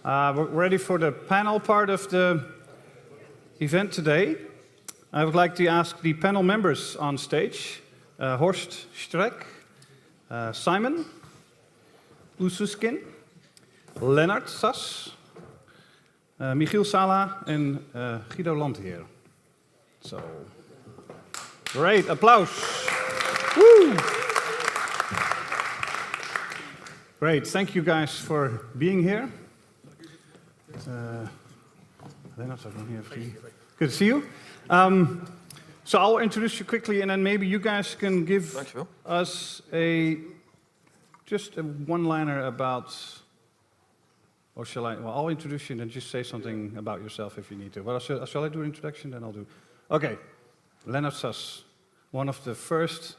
We're ready for the panel part of the event today. I would like to ask the panel members on stage, Horst Streck, Simon Ususkin, Lennart Sas, Michiel Sala and Guido Landheer. So, great, applause. Woo! Great, thank you guys for being here. Good to see you. So I'll introduce you quickly, and then maybe you guys can give us just a one-liner about, or shall I? Well, I'll introduce you and then just say something about yourself if you need to. Well, shall I do an introduction? Then I'll do. Okay, Lennart Sas, one of the first,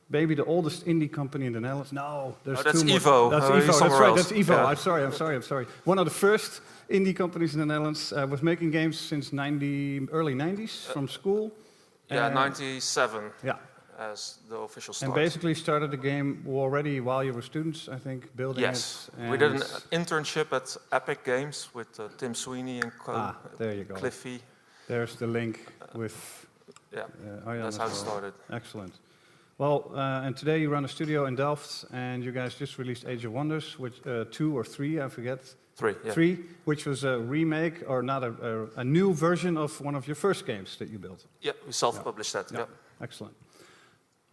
maybe the oldest indie company in the Netherlands. No, there's that's two more. Evo. That's Evo. That's right. Else. That's Evo. Yeah. I'm sorry. One of the first indie companies in the Netherlands, was making games since early 90s from school. Yeah, 97. Yeah. As the official start. And basically started the game already while you were students, I think, building it. Yes, we did an internship at Epic Games with Tim Sweeney and there you go. Cliffy. There's the link with. That's how it started. Excellent. Well, and today you run a studio in Delft, and you guys just released Age of Wonders, which 2 or 3, I forget. 3, yeah. 3, which was a remake or not a new version of one of your first games that you built. Yeah, we self-published that. Yeah. Excellent.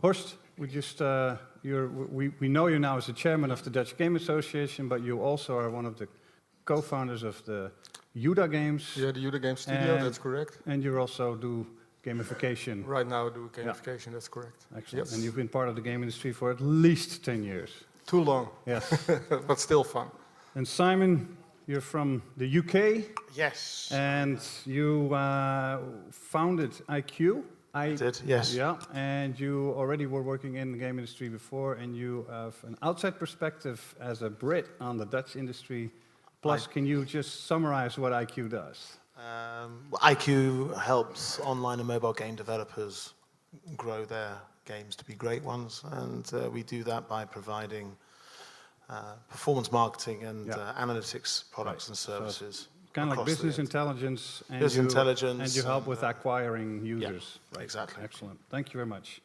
Horst, we just we know you now as the chairman of the Dutch Game Association, but you also are one of the co-founders of the Juda Games. Yeah, the Juda Games studio. That's correct. And you also do gamification. Right now, I do gamification. That's correct. Excellent. Yes. And you've been part of the game industry for at least 10 years. Too long. Yes. But still fun. And Simon, you're from the UK. Yes. And you founded IQ. I did, yes. Yeah, and you already were working in the game industry before, and you have an outside perspective as a Brit on the Dutch industry. Plus, can you just summarize what IQ does? IQ helps online and mobile game developers grow their games to be great ones, and we do that by providing performance marketing and analytics products and services. So kind of like business intelligence, and you help with acquiring users. Yeah, right. Exactly. Excellent. Thank you very much.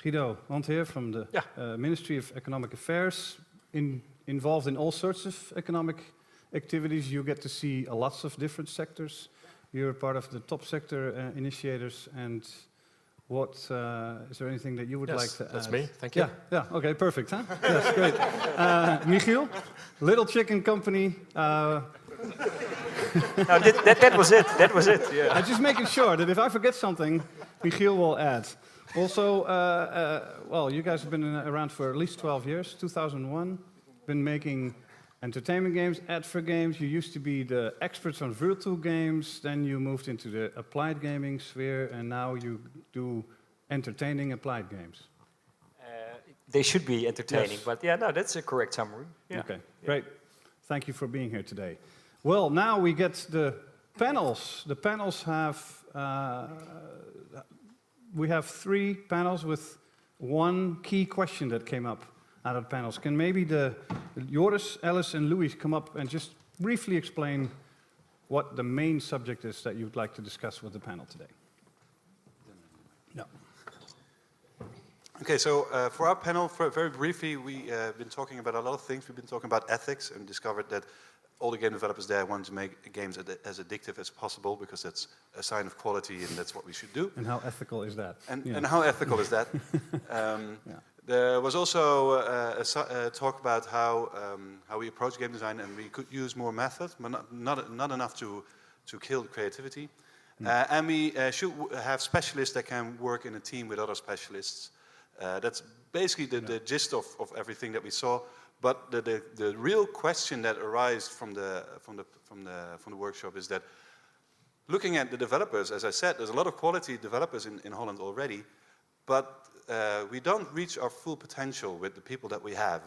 Guido Landheer from the Ministry of Economic Affairs, involved in all sorts of economic activities. You get to see lots of different sectors. You're part of the top sector initiators. And what is there anything that you would like to add? That's me. Thank you. Yeah. Okay. Perfect. Huh? Yes. Great. Michiel, Little Chicken Company. No, that was it. That was it. Yeah. I'm just making sure that if I forget something, Michiel will add. Also, well, you guys have been around for at least 12 years. 2001, been making entertainment games, ad for games. You used to be the experts on virtual games. Then you moved into the applied gaming sphere, and now you do entertaining applied games. They should be entertaining, but yeah, no, that's a correct summary. Yeah. Okay, great. Thank you for being here today. Well, now we get the panels. The panels have, we have 3 panels with one key question that came up out of the panels. Can maybe Joris, Alice, and Louis come up and just briefly explain what the main subject is that you'd like to discuss with the panel today? Yeah. Okay, so for our panel, very briefly, we've been talking about a lot of things. We've been talking about ethics and discovered that all the game developers there want to make games as addictive as possible because that's a sign of quality and that's what we should do. And how ethical is that? And how ethical is that? There was also a talk about how we approach game design, and we could use more methods, but not enough to kill creativity. And we should have specialists that can work in a team with other specialists. That's basically the gist of everything that we saw. But the real question that arises from the workshop is that looking at the developers, as I said, there's a lot of quality developers in Holland already, but we don't reach our full potential with the people that we have,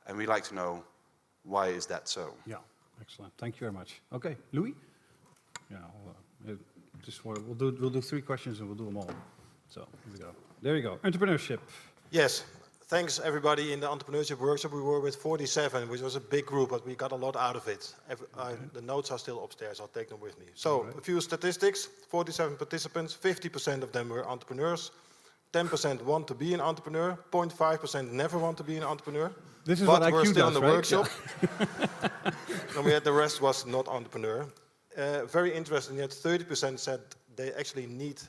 and we like to know why is that so. Yeah, excellent. Thank you very much. Okay, Louis. Yeah, we'll do 3 questions and we'll do them all. So here we go. There you go. Entrepreneurship. Yes. thanks everybody in the entrepreneurship workshop. We were with 47, which was a big group, but we got a lot out of it. The notes are still upstairs. I'll take them with me. So a few statistics: 47 participants, 50% of them were entrepreneurs. 10% want to be an entrepreneur. 0.5% never want to be an entrepreneur. This is but what we're IQ still does, in the right? workshop. And we had the rest was not entrepreneur. Very interesting that 30% said they actually need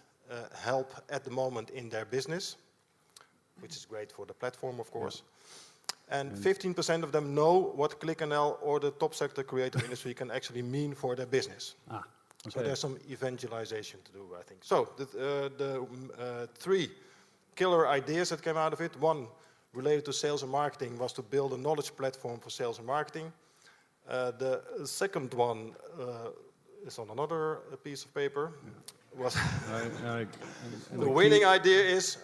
help at the moment in their business, which is great for the platform, of course. And 15% of them know what ClickNL or the top sector creative industry can actually mean for their business. Okay. So there's some evangelization to do, I think. So the 3 killer ideas that came out of it. 1 related to sales and marketing was to build a knowledge platform for sales and marketing. The second one is on another piece of paper. Was the winning idea is,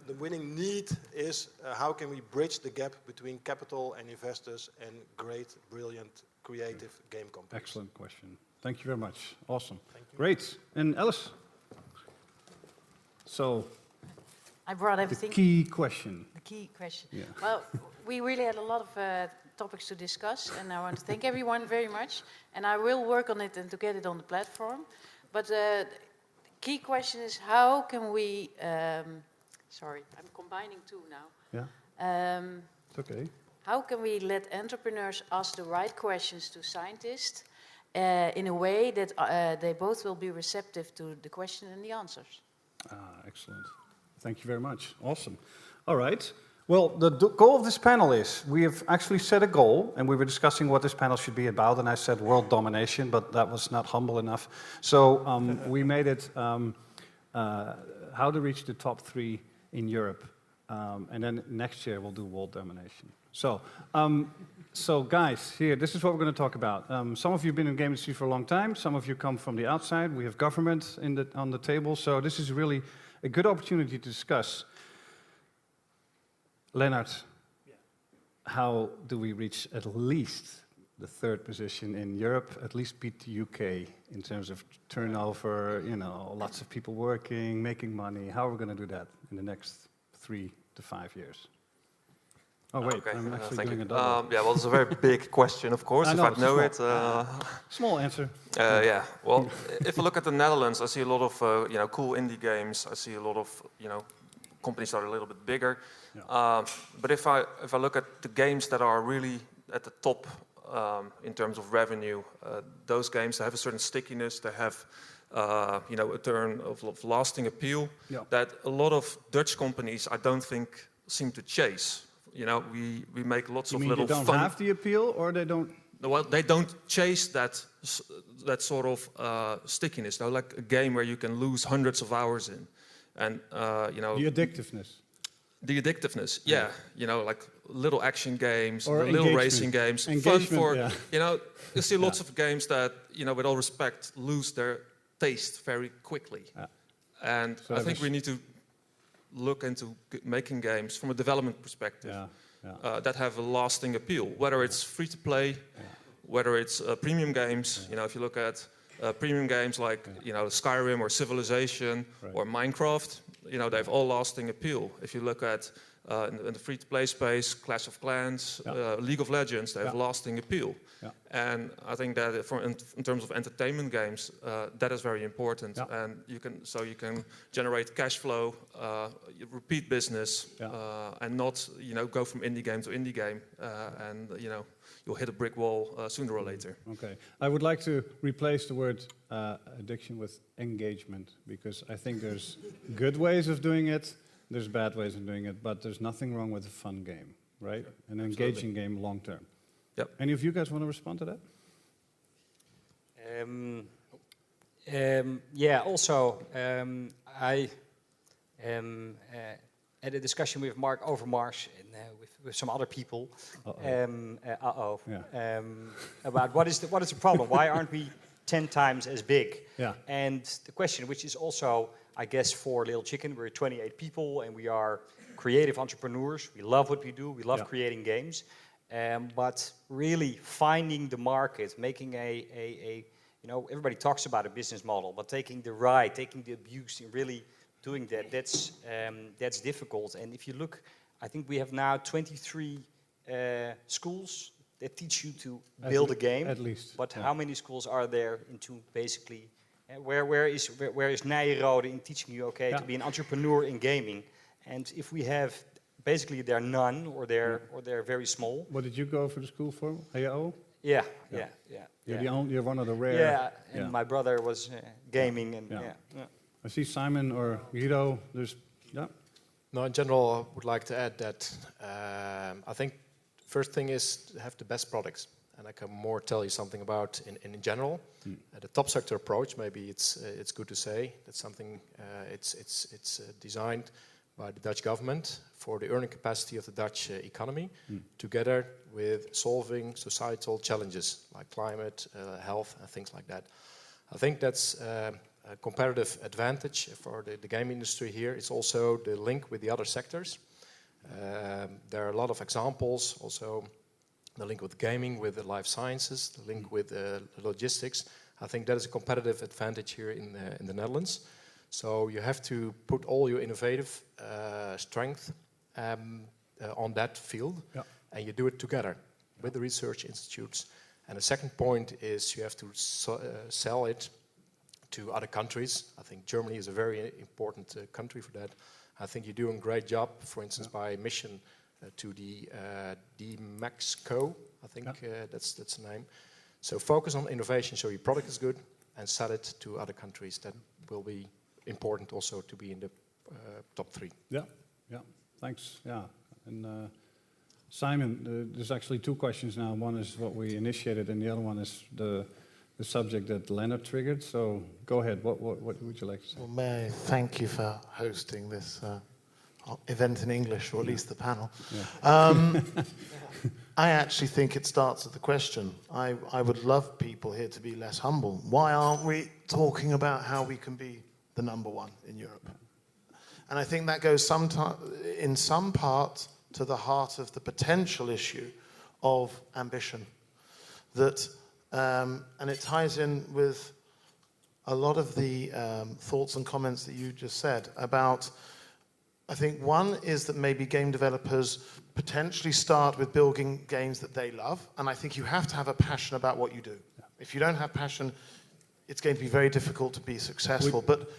the winning need is how can we bridge the gap between capital and investors and great, brilliant, creative game companies. Excellent question. Thank you very much. Awesome. Great. And Alice? So, I brought the everything. key question. The key question. Yeah. Well, we really had a lot of topics to discuss, and I want to thank everyone very much. And I will work on it and to get it on the platform. But the key question is how can we? Sorry, I'm combining 2 now. Yeah. It's okay. How can we let entrepreneurs ask the right questions to scientists in a way that they both will be receptive to the question and the answers? Excellent. Thank you very much. Awesome. All right. Well, the goal of this panel is we have actually set a goal, and we were discussing what this panel should be about, and I said world domination, but that was not humble enough. So we made it how to reach the top 3 in Europe, and then next year we'll do world domination. So guys, here, this is what we're going to talk about. Some of you have been in the game industry for a long time. Some of you come from the outside. We have government on the table. So this is really a good opportunity to discuss. Leonard, how do we reach at least the 3rd position in Europe, at least beat the UK in terms of turnover, lots of people working, making money? How are we going to do that in the next 3 to 5 years? Oh, wait, Okay, I'm actually thank doing you. a double. Yeah, well, it's a very big question, of course, I know, if I know it. Small answer. Yeah, well, if I look at the Netherlands, I see a lot of cool indie games. I see a lot of companies that are a little bit bigger. Yeah. But if I look at the games that are really at the top in terms of revenue, those games have a certain stickiness. They have a turn of lasting appeal that a lot of Dutch companies I don't think seem to chase. We make lots of little they don't fun. have the appeal, or they don't? Well, they don't chase that sort of stickiness. Though, like a game where you can lose hundreds of hours in, and the addictiveness. The addictiveness, yeah. Like little action games, or little racing games, fun for You see lots of games that with all respect, lose their taste very quickly, and so I think we need to look into making games from a development perspective that have a lasting appeal, whether it's free to play, whether it's premium games. If you look at premium games like Skyrim or Civilization or Minecraft, they have all lasting appeal. If you look at in the free to play space, Clash of Clans, League of Legends, they have lasting appeal. And I think that in terms of entertainment games, that is very important. And you can generate cash flow, repeat business, and not go from indie game to indie game, and you'll hit a brick wall sooner or later. Okay, I would like to replace the word addiction with engagement, because I think there's good ways of doing it, there's bad ways of doing it, but there's nothing wrong with a fun game, right? An engaging game long term. Yep. Any of you guys want to respond to that? Yeah, also, I had a discussion with Mark Overmars and with some other people about what is the problem? Why aren't we 10 times as big? Yeah. And the question, which is also, I guess, for Little Chicken, we're 28 people and we are creative entrepreneurs. We love what we do. We love creating games. But really finding the market, making everybody talks about a business model, but taking the ride, taking the abuse, and really doing that, that's difficult. And if you look, I think we have now 23 schools that teach you to build a game. At least. But how many schools are there into basically, where is Nijrode in teaching you, okay, to be an entrepreneur in gaming? And if we have, basically they're none, or they're very small. What did you go for the school for? AO? Yeah. You're one of the rare. Yeah, and my brother was gaming, and I see Simon or Guido. No, in general, I would like to add that I think first thing is to have the best products, and I can more tell you something about in general. The top sector approach, maybe it's good to say that's something it's designed by the Dutch government for the earning capacity of the Dutch economy, together with solving societal challenges like climate, health, and things like that. I think that's a comparative advantage for the game industry here. It's also the link with the other sectors. There are a lot of examples, also the link with gaming, with the life sciences, the link with logistics. I think that is a competitive advantage here in the Netherlands. So you have to put all your innovative strength on that field, and you do it together with the research institutes. And the second point is you have to sell it to other countries. I think Germany is a very important country for that. I think you're doing a great job, for instance, by mission to the DMAXCO, I think that's the name. So focus on innovation, so your product is good, and sell it to other countries. That will be important also to be in the top 3. Yeah, thanks. Yeah, and Simon, there's actually 2 questions now. One is what we initiated, and the other one is the subject that Leonard triggered. So go ahead. What would you like to say? Well, may I thank you for hosting this event in English, or at least the panel. Yeah. I actually think it starts at the question. I would love people here to be less humble. Why aren't we talking about how we can be the number 1 in Europe? And I think that goes in some part to the heart of the potential issue of ambition. That, and it ties in with a lot of the thoughts and comments that you just said about, I think one is that maybe game developers potentially start with building games that they love, and I think you have to have a passion about what you do. Yeah. If you don't have passion, it's going to be very difficult to be successful. But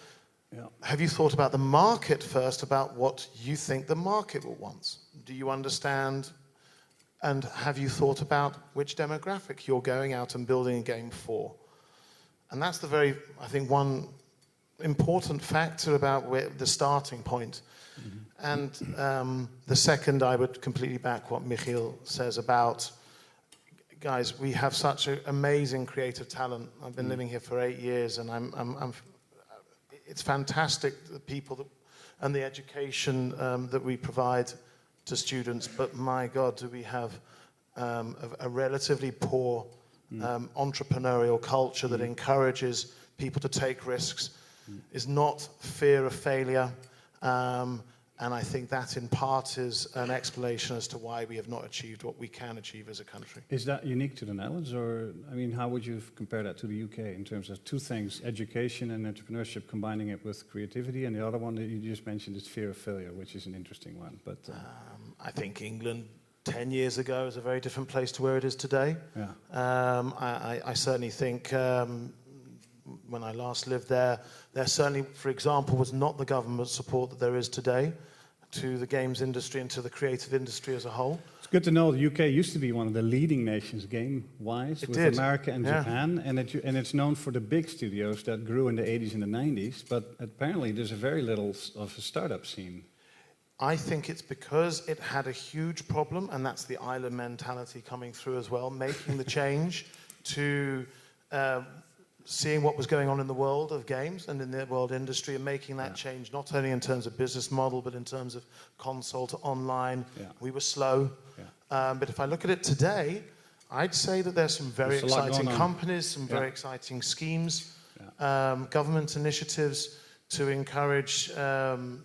have you thought about the market first, about what you think the market will want? Do you understand, and have you thought about which demographic you're going out and building a game for? And that's the very, I think, one important factor about the starting point. Mm-hmm. And the second, I would completely back what Michiel says about, guys, we have such an amazing creative talent. I've been living here for 8 years, and it's fantastic, the people that, and the education that we provide to students. But my God, do we have a relatively poor entrepreneurial culture that encourages people to take risks, is not fear of failure. And I think that in part is an explanation as to why we have not achieved what we can achieve as a country. Is that unique to the Netherlands, or, I mean, how would you compare that to the UK in terms of 2 things, education and entrepreneurship, combining it with creativity, and the other one that you just mentioned is fear of failure, which is an interesting one. But I think England 10 years ago is a very different place to where it is today. Yeah. I certainly think when I last lived there certainly, for example, was not the government support that there is today to the games industry and to the creative industry as a whole. It's good to know the UK used to be one of the leading nations game-wise with America and Japan, and it's known for the big studios that grew in the 80s and the 90s, but apparently there's a very little of a startup scene. I think it's because it had a huge problem, and that's the island mentality coming through as well, making the change to seeing what was going on in the world of games and in the world industry, and making that change not only in terms of business model, but in terms of console to online. Yeah. We were slow. Yeah. But if I look at it today, I'd say that there's some very exciting companies, some very exciting schemes, government initiatives to encourage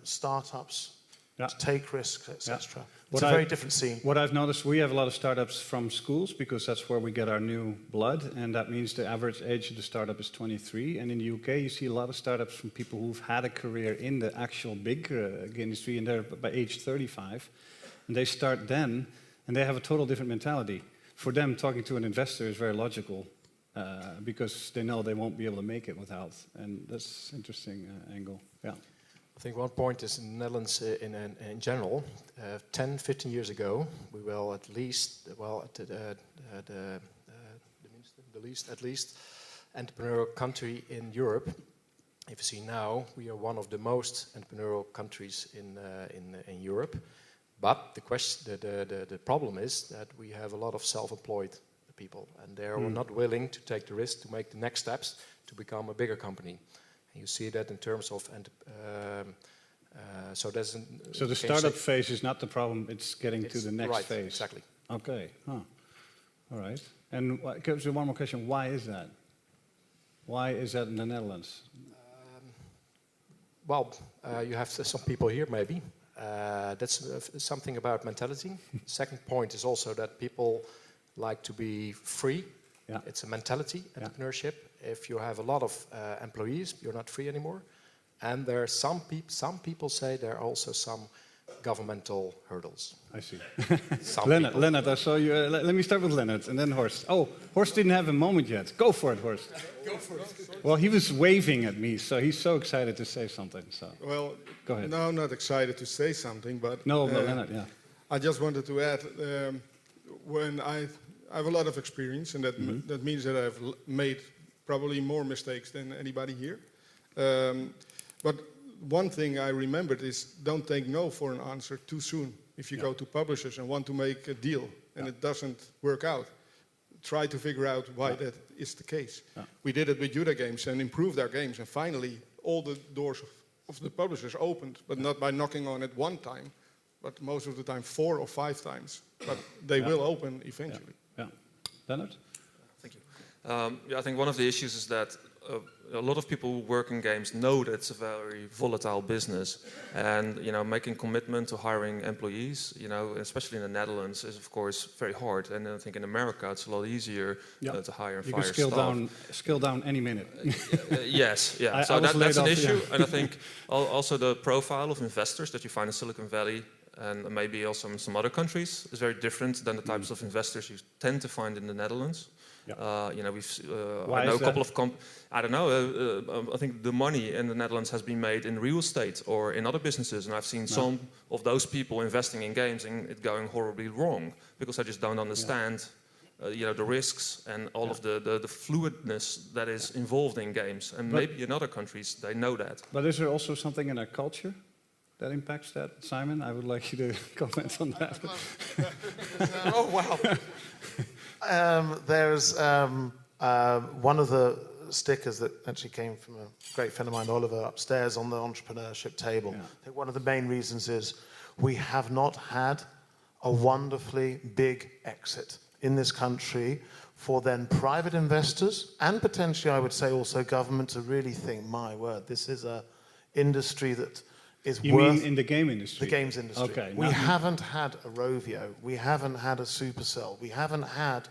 startups to take risks, etc. It's a very different scene. What I've noticed, we have a lot of startups from schools because that's where we get our new blood, and that means the average age of the startup is 23. And in the UK, you see a lot of startups from people who've had a career in the actual big industry, and they're by age 35. and they start then, and they have a total different mentality. For them, talking to an investor is very logical, because they know they won't be able to make it without, and that's interesting angle. Yeah. I think one point is in the Netherlands in general, 10, 15 years ago, we were at least, at least entrepreneurial country in Europe. If you see now, we are one of the most entrepreneurial countries in Europe. But the problem is that we have a lot of self-employed people, and they are not willing to take the risk to make the next steps to become a bigger company. And you see that in terms of, so the startup phase is not the problem; it's getting to the next phase. Exactly. Okay. Huh. All right. And so one more question: why is that? Why is that in the Netherlands? You have some people here, maybe. That's something about mentality. Second point is also that people like to be free. Yeah. It's a mentality, entrepreneurship. If you have a lot of employees, you're not free anymore. And there are some people say there are also some governmental hurdles. I see. Lennart, I saw you. Let me start with Lennart and then Horst. Oh, Horst didn't have a moment yet. Go for it, Horst. Go for it. Well, he was waving at me, so he's so excited to say something. So, well, go ahead. No, I'm not excited to say something, but no, Lennart, yeah. I just wanted to add, when I have a lot of experience, and that means that I've made probably more mistakes than anybody here. But one thing I remembered is don't take no for an answer too soon. If you go to publishers and want to make a deal and it doesn't work out, try to figure out why that is the case. We did it with Juda Games and improved our games, and finally all the doors of the publishers opened, but not by knocking on it one time, but most of the time 4 or 5 times. But they will open eventually. Yeah. Lennart? Thank you. I think one of the issues is that a lot of people who work in games know that it's a very volatile business, and making commitment to hiring employees, especially in the Netherlands, is of course very hard. And I think in America it's a lot easier to hire and fire staff. You can scale down any minute. Yes, yeah. So that's an issue, and I think also the profile of investors that you find in Silicon Valley and maybe also in some other countries is very different than the types of investors you tend to find in the Netherlands. Yeah. I know a couple of I don't know. I think the money in the Netherlands has been made in real estate or in other businesses, and I've seen some of those people investing in games and it going horribly wrong because I just don't understand, the risks and all of the fluidness that is involved in games. And maybe in other countries they know that. But is there also something in our culture that impacts that, Simon? I would like you to comment on that. Oh wow. There's one of the stickers that actually came from a great friend of mine, Oliver, upstairs on the entrepreneurship table. Yeah. I think one of the main reasons is we have not had a wonderfully big exit in this country for then private investors and potentially, I would say, also government to really think, my word, this is a industry that is You mean in the game industry? The games industry. Okay. We haven't had a Rovio. We haven't had a Supercell. We haven't had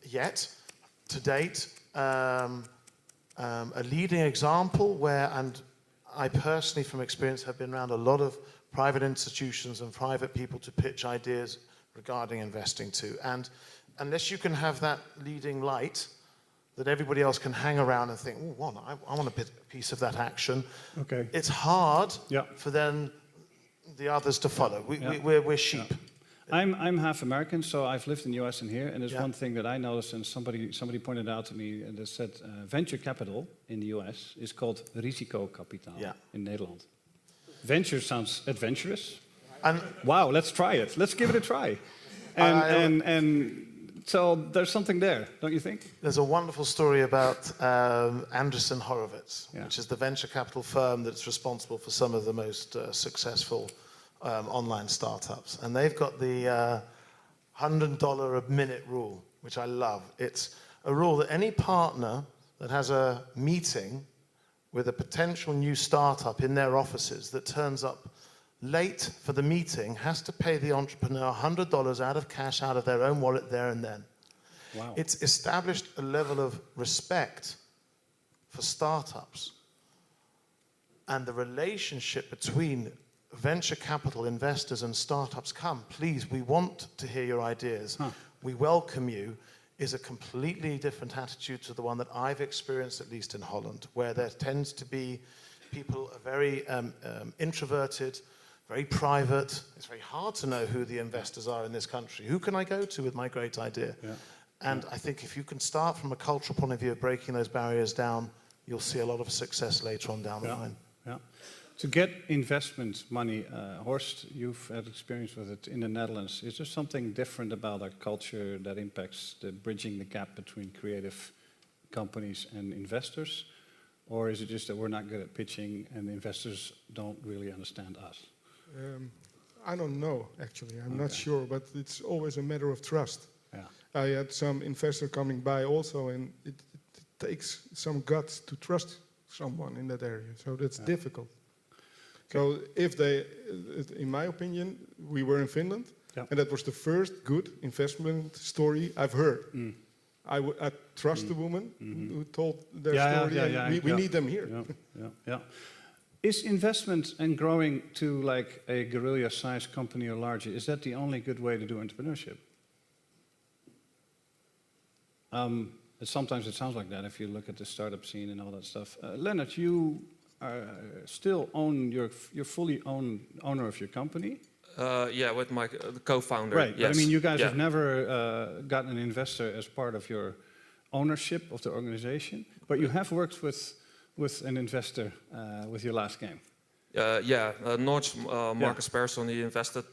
yet, to date, a leading example where, and I personally from experience have been around a lot of private institutions and private people to pitch ideas regarding investing to. And unless you can have that leading light that everybody else can hang around and think, oh, I want a piece of that action. Okay. It's hard for then the others to follow. We're sheep. I'm half American, so I've lived in the US and here, and there's one thing that I noticed, and somebody pointed out to me, and they said venture capital in the US is called risicokapitaal in Nederland. Venture sounds adventurous. And wow, let's try it. Let's give it a try. And so there's something there, don't you think? There's a wonderful story about Andreessen Horowitz, which is the venture capital firm that's responsible for some of the most successful online startups. And they've got the $100 a minute rule, which I love. It's a rule that any partner that has a meeting with a potential new startup in their offices that turns up late for the meeting has to pay the entrepreneur $100 out of cash out of their own wallet there and then. Wow. It's established a level of respect for startups and the relationship between venture capital investors and startups come, please, we want to hear your ideas. We welcome you, is a completely different attitude to the one that I've experienced, at least in Holland, where there tends to be people are very introverted, very private. It's very hard to know who the investors are in this country. Who can I go to with my great idea? Yeah. And I think if you can start from a cultural point of view of breaking those barriers down, you'll see a lot of success later on down the line. Yeah. To get investment money, Horst, you've had experience with it in the Netherlands. Is there something different about our culture that impacts bridging the gap between creative companies and investors? Or is it just that we're not good at pitching and the investors don't really understand us? I don't know, actually. I'm not sure, but it's always a matter of trust. Yeah. I had some investor coming by also, and it takes some guts to trust someone in that area. So that's difficult. So if they, in my opinion, we were in Finland, and that was the first good investment story I've heard. I trust the woman who told their story. We need them here. Is investment and growing to like a guerrilla-sized company or larger, is that the only good way to do entrepreneurship? Sometimes it sounds like that if you look at the startup scene and all that stuff. Leonard, you still own you're fully owner of your company. With my co-founder. Right, yes. but I mean, you guys have never gotten an investor as part of your ownership of the organization, but you have worked with an investor with your last game. Notch, Marcus Persson, he invested.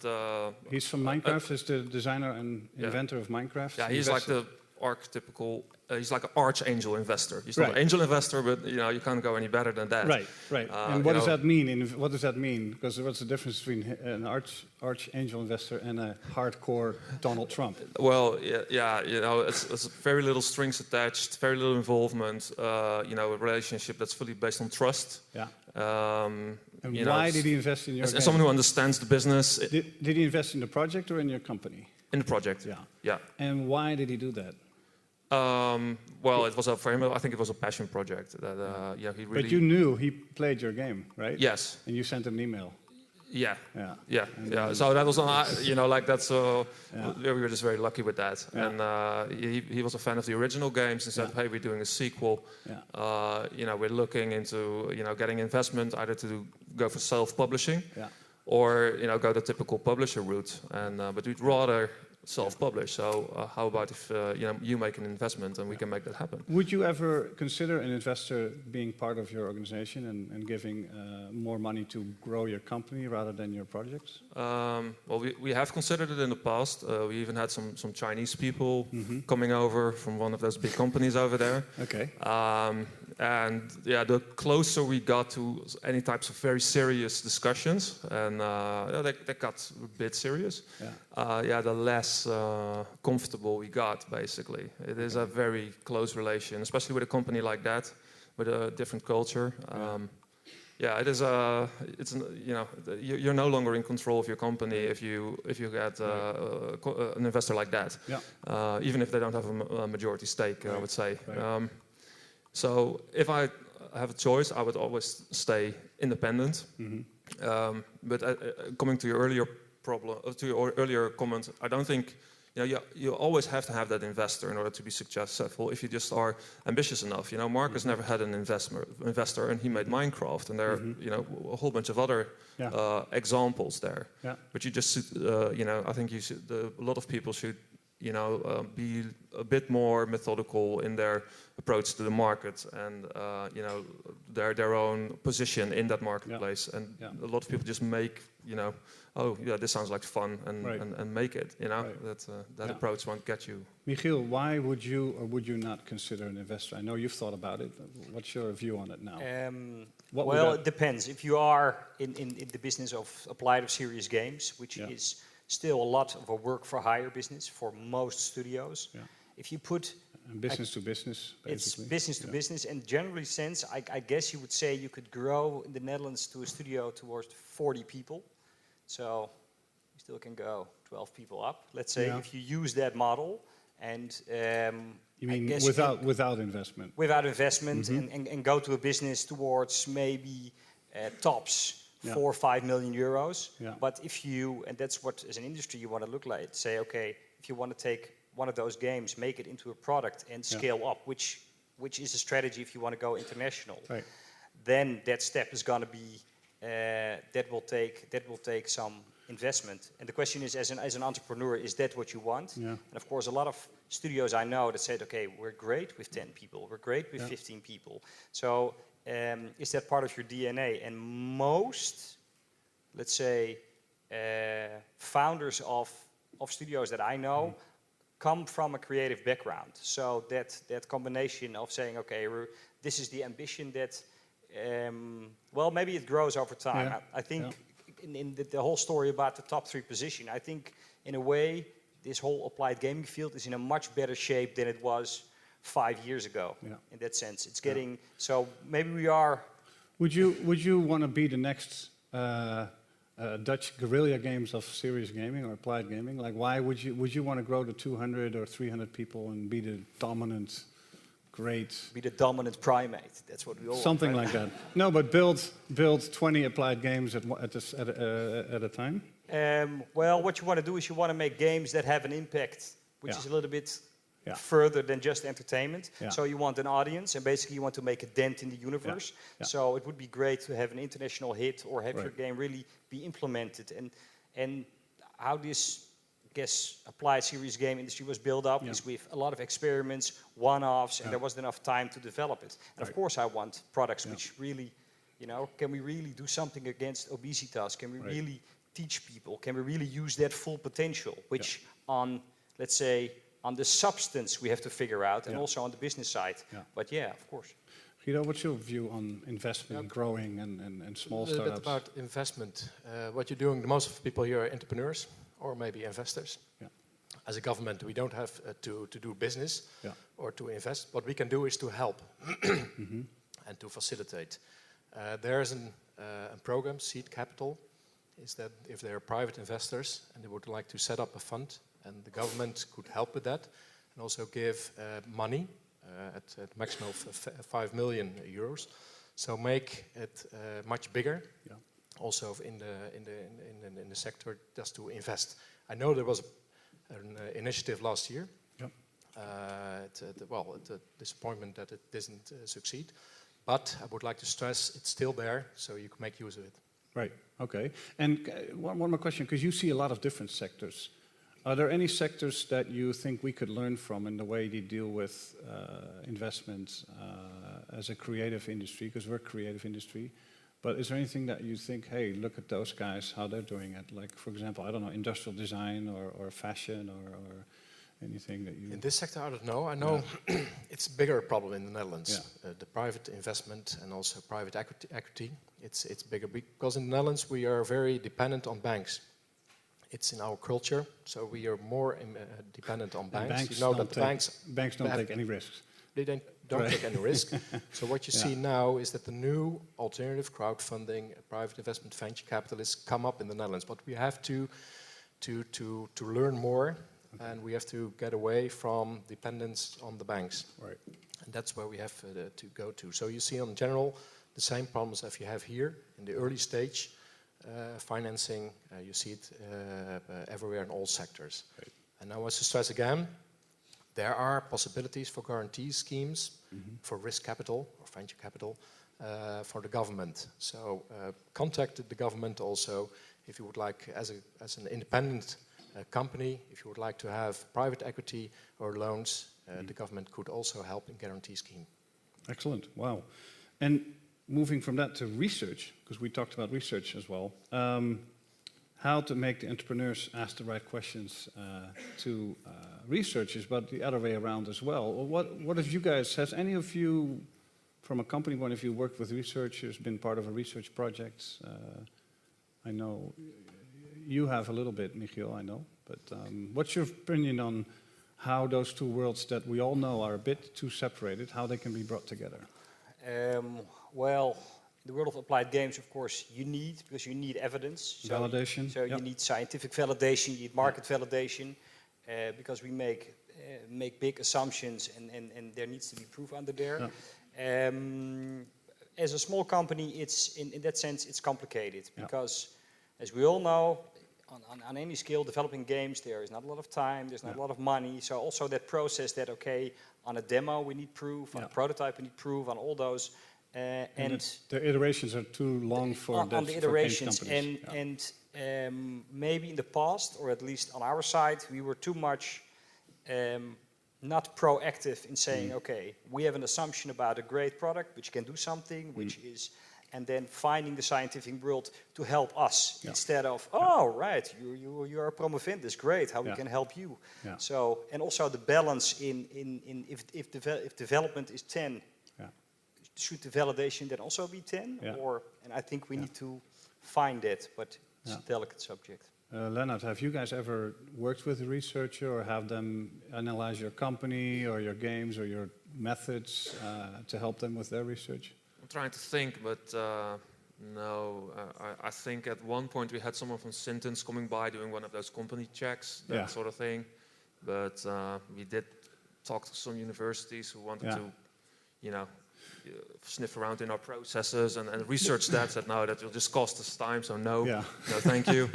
He's from Minecraft, he's the designer and inventor of Minecraft. Yeah, he's like the archetypical, he's like an archangel investor. He's not an angel investor, but you can't go any better than that. Right. And what does that mean? What does that mean? Because what's the difference between an archangel investor and a hardcore Donald Trump? Well, it's very little strings attached, very little involvement. A relationship that's fully based on trust. Yeah. And why did he invest in your game? Someone who understands the business. Did he invest in the project or in your company? In the project. Yeah. And why did he do that? It was for him. I think it was a passion project. That he really. But you knew he played your game, right? Yes. And you sent him an email. Yeah. So that was that's. We were just very lucky with that. Yeah. And he was a fan of the original games and said, "Hey, we're doing a sequel. We're looking into getting investment either to go for self-publishing, or go the typical publisher route. And but we'd rather self-publish. So how about if you make an investment and we can make that happen? Would you ever consider an investor being part of your organization and giving more money to grow your company rather than your projects? We have considered it in the past. We even had some Chinese people coming over from one of those big companies over there. Okay. The closer we got to any types of very serious discussions, and they got a bit serious, the less comfortable we got, basically. It is a very close relation, especially with a company like that, with a different culture. It is you're no longer in control of your company if you get an investor like that, even if they don't have a majority stake, I would say. Right. So if I have a choice, I would always stay independent. But coming to your earlier comment, I don't think you always have to have that investor in order to be successful. If you just are ambitious enough, Marcus never had an investor, and he made Minecraft, and there are a whole bunch of other examples there. Yeah. But you just I think you should. A lot of people should be a bit more methodical in their approach to the market and their own position in that marketplace. And a lot of people just make this sounds like fun and make it. That approach won't get you. Michiel, why would you or would you not consider an investor? I know you've thought about it. What's your view on it now? It depends. If you are in the business of applied of serious games, which is still a lot of a work-for-hire business for most studios. Yeah. If you put business to business, basically. It's business to business, and generally sense, I guess you would say you could grow in the Netherlands to a studio towards 40 people. So you still can go 12 people up. Let's say if you use that model, and you mean without investment? Without investment, and go to a business towards maybe tops 4 or 5 million euros. Yeah. But if you, and that's what as an industry you want to look like, say, okay, if you want to take one of those games, make it into a product and scale up, which is a strategy if you want to go international. Right. Then that step is going to be, that will take some investment. And the question is, as an entrepreneur, is that what you want? Yeah. And of course, a lot of studios I know that said, okay, we're great with 10 people, we're great with 15 people. So is that part of your DNA? And most, let's say, founders of studios that I know come from a creative background. So that combination of saying, okay, this is the ambition that, well, maybe it grows over time. Yeah. I think in the whole story about the top 3 position, I think in a way this whole applied gaming field is in a much better shape than it was 5 years ago. Yeah. In that sense, it's getting so maybe we are. Would you want to be the next Dutch guerrilla games of serious gaming or applied gaming? Like, why would you want to grow to 200 or 300 people and be the dominant? Great. Be the dominant primate. That's what we all Something want, right? like that. No, but build 20 applied games at a time. Well, what you want to do is you want to make games that have an impact, which is a little bit further than just entertainment. Yeah. So you want an audience, and basically you want to make a dent in the universe. Yeah. So it would be great to have an international hit or have your game really be implemented. And how this, I guess, applied serious game industry was built up is with a lot of experiments, one-offs, and there wasn't enough time to develop it. And of course I want products which really, can we really do something against obesitas? Can we really teach people? Can we really use that full potential? Which on, let's say, on the substance we have to figure out, and also on the business side. Yeah. But of course. Guido, what's your view on investment, growing, and small startups? A little bit about investment. What you're doing, most of the people here are entrepreneurs or maybe investors. Yeah. As a government, we don't have to do business or to invest. What we can do is to help and to facilitate. There's a program, Seed Capital, is that if there are private investors and they would like to set up a fund, and the government could help with that, and also give money at maximum of 5 million euros. So make it much bigger. Yeah. Also in the sector, just to invest. I know there was an initiative last year. Yep. It's a disappointment that it didn't succeed. But I would like to stress it's still there, so you can make use of it. Right. Okay. And one more question, because you see a lot of different sectors. Are there any sectors that you think we could learn from in the way they deal with investments as a creative industry? Because we're a creative industry. But is there anything that you think, hey, look at those guys, how they're doing it? Like, for example, I don't know, industrial design or fashion or anything that you... In this sector, I don't know. I know it's a bigger problem in the Netherlands. Yeah. The private investment and also private equity, it's bigger. Because in the Netherlands, we are very dependent on banks. It's in our culture, so we are more dependent on banks. You know that the banks don't take any risks. They don't take any risk. So what you see now is that the new alternative crowdfunding, private investment, venture capitalists come up in the Netherlands. But we have to learn more, and we have to get away from dependence on the banks. Right. And that's where we have to go to. So you see, in general, the same problems as you have here in the early stage. Financing, you see it everywhere in all sectors. Right. And I want to stress again, there are possibilities for guarantee schemes, for risk capital or venture capital, for the government. So contact the government also if you would like, as an independent company, if you would like to have private equity or loans, the government could also help in guarantee scheme. Excellent, wow. And moving from that to research, because we talked about research as well, how to make the entrepreneurs ask the right questions to researchers, but the other way around as well. What have you guys, has any of you, from a company point of view, worked with researchers, been part of a research project? I know you have a little bit, Michiel, I know, but what's your opinion on how those two worlds that we all know are a bit too separated, how they can be brought together? Well, in the world of applied games, of course, you need evidence. Validation. So you need scientific validation, you need market validation, because we make big assumptions and there needs to be proof under there. Yeah. as a small company, it's in that sense, it's complicated because, as we all know, on any scale, developing games, there is not a lot of time, there's not a lot of money. So also that process that, okay, on a demo we need proof, on a prototype we need proof, on all those. And the iterations are too long for on the iterations. And maybe in the past, or at least on our side, we were too much not proactive in saying, okay, we have an assumption about a great product which can do something, which is, and then finding the scientific world to help us instead of, oh, right, you are a Promovendus, great, how we can help you. So, and also the balance in if development is 10, should the validation then also be 10? Or, and I think we need to find that, but it's a delicate subject. Leonard, have you guys ever worked with a researcher or have them analyze your company or your games or your methods to help them with their research? I'm trying to think, but no. I think at one point we had someone from Sintons coming by doing one of those company checks, that sort of thing. But we did talk to some universities who wanted to, you know, sniff around in our processes and research that. Said no, that will just cost us time. So no, no, thank you.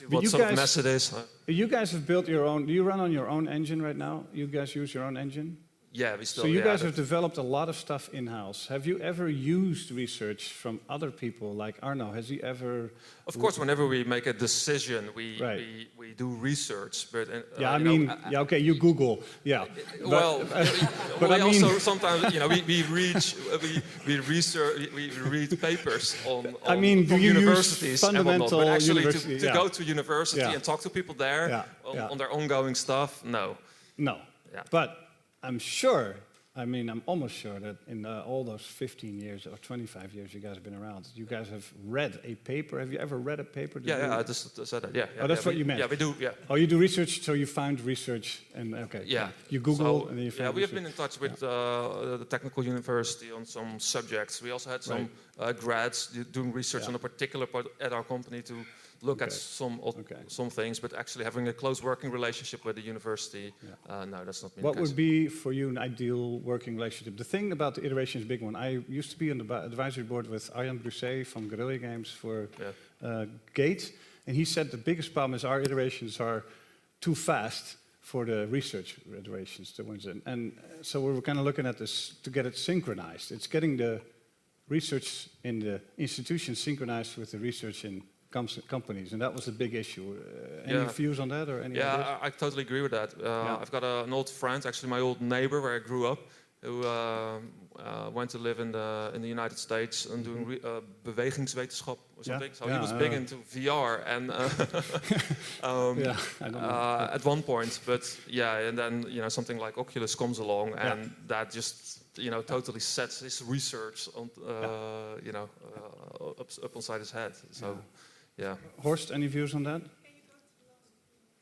What sort of mess it is? You guys have built your own. Do you run on your own engine right now? You guys use your own engine? Yeah, we still. So you guys have developed a lot of stuff in-house. Have you ever used research from other people, like Arno? Has he ever? Of course, whenever we make a decision, we do research. But I mean, okay, you Google, well, but I mean, also sometimes, you know, we research, we read papers on I mean, do you universities use fundamental and whatnot. But actually, university, to go to university and talk to people there on their ongoing stuff, no. No. But I'm sure, I mean, I'm almost sure that in all those 15 years or 25 years you guys have been around, you guys have read a paper. Have you ever read a paper? I just said that, Oh, that's what you meant? Yeah, we do, Oh, you do research, so you find research, and you Google, and then you find we have been in touch with the technical university on some subjects. We also had some grads doing research on a particular part at our company to look at some things, but actually having a close working relationship with the university, no, that's not me. What would be for you an ideal working relationship? The thing about the iteration is a big one. I used to be on the advisory board with Arjan Broussais from Guerrilla Games for Gate, and he said the biggest problem is our iterations are too fast for the research iterations. And so we were kind of looking at this to get it synchronized. It's getting the research in the institution synchronized with the research in companies, and that was a big issue. Any views on that, or any? Yeah, I totally agree with that. I've got an old friend, actually my old neighbor where I grew up, who went to live in the United States and doing bewegingswetenschap or something. So he was big into VR and at one point, but and then something like Oculus comes along and that just totally sets his research on up inside his head. So. Yeah. Horst, any views on that?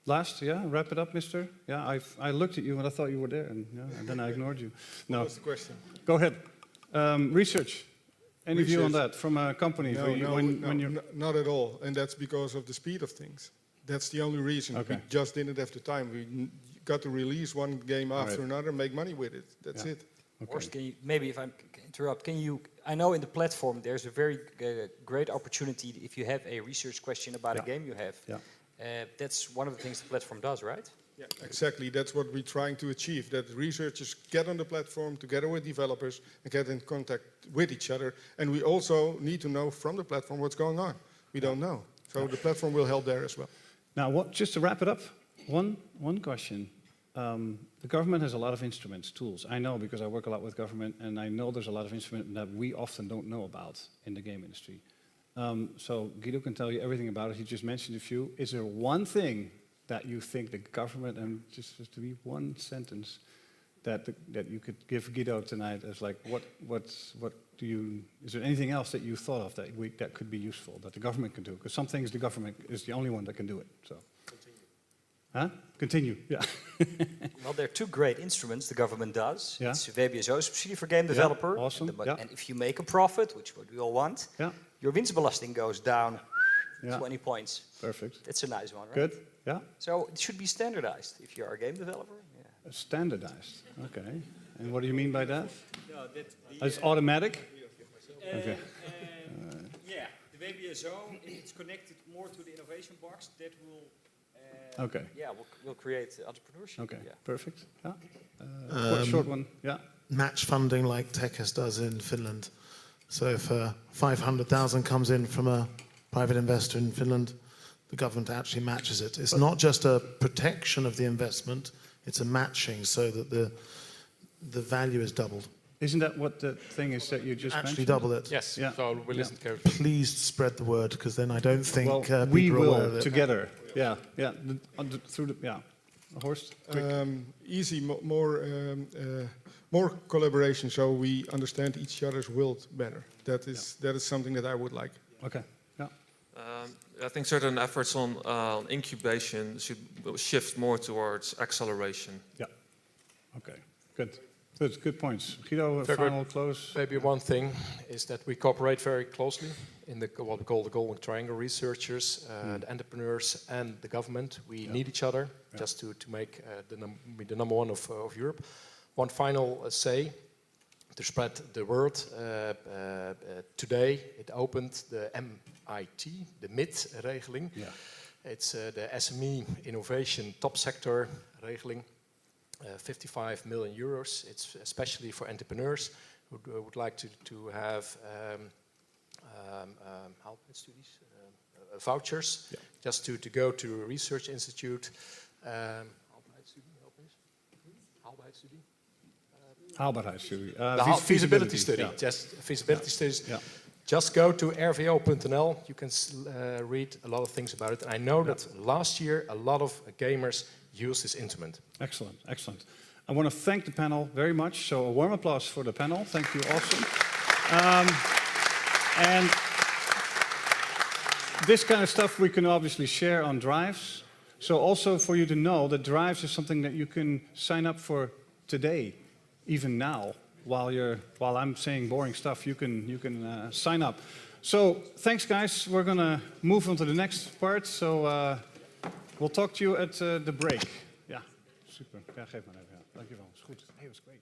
Last, wrap it up, mister. Yeah, I looked at you and I thought you were there, and then I ignored you. No. What was the question? Go ahead. Research. Any view on that from a company? Not at all, and that's because of the speed of things. That's the only reason. We just didn't have the time. We got to release one game after another, make money with it. That's it. Horst, can you, maybe if I can interrupt, I know in the platform there's a very great opportunity if you have a research question about a game you have. That's one of the things the platform does, right? Yeah, exactly. That's what we're trying to achieve, that researchers get on the platform together with developers and get in contact with each other. And we also need to know from the platform what's going on. We don't know. So the platform will help there as well. Now, just to wrap it up, one question. The government has a lot of instruments, tools. I know because I work a lot with government, and I know there's a lot of instruments that we often don't know about in the game industry. So Guido can tell you everything about it. He just mentioned a few. Is there one thing that you think the government, and just to be one sentence, that you could give Guido tonight as like, is there anything else that you thought of that could be useful, that the government can do? Because some things the government is the only one that can do it, so. Continue, Well, there are two great instruments the government does. It's WBSO subsidy for game developer. Awesome. And if you make a profit, which we all want, your winstbelasting goes down 20 points. Perfect. That's a nice one, right? Good, yeah. So it should be standardized if you are a game developer. Standardized, okay. And what do you mean by that? It's automatic? Okay. Yeah, the WBSO, it's connected more to the innovation box that will. Okay. Yeah, we'll create entrepreneurship. Okay. Yeah. Perfect. Yeah. Short one. Yeah. Match funding like Tekes does in Finland. So if 500,000 comes in from a private investor in Finland, the government actually matches it. It's not just a protection of the investment, it's a matching so that the value is doubled. Isn't that what the thing is that you just Actually mentioned? double it. Yes, Yeah. so we listen carefully. Please spread the word, because then I don't think Well, people we are aware of will it. together. Yeah. Yeah. Through the Horst. Quick. Easy, more collaboration, so we understand each other's world better. That is something that I would like. Okay. Yeah. I think certain efforts on incubation should shift more towards acceleration. Yeah. Okay. Good. Good points. Guido, a Very final good. close. Maybe one thing is that we cooperate very closely in what we call the Golden Triangle: researchers, the entrepreneurs, and the government. We need each other just to make be the number one of Europe. One final say to spread the word. Today it opened the MIT, the MIT-regeling. Yeah. It's the SME Innovation Top Sector regeling. 55 million euros. It's especially for entrepreneurs who would like to have vouchers, just to go to a research institute. Haalbaarheidsstudie. The feasibility study. Yeah. Just feasibility studies. Yeah. Just go to rvo.nl. You can read a lot of things about it. And I know that last year a lot of gamers used this instrument. Excellent, excellent. I want to thank the panel very much. So a warm applause for the panel. Thank you, awesome. And this kind of stuff we can obviously share on Drives. So also for you to know that Drives is something that you can sign up for today, even now. While I'm saying boring stuff, you can sign up. So thanks, guys. We're gonna move on to the next part. So we'll talk to you at the break. Ja, super. Ja, geef maar even. Ja. Dankjewel. Is goed. Hey, was great.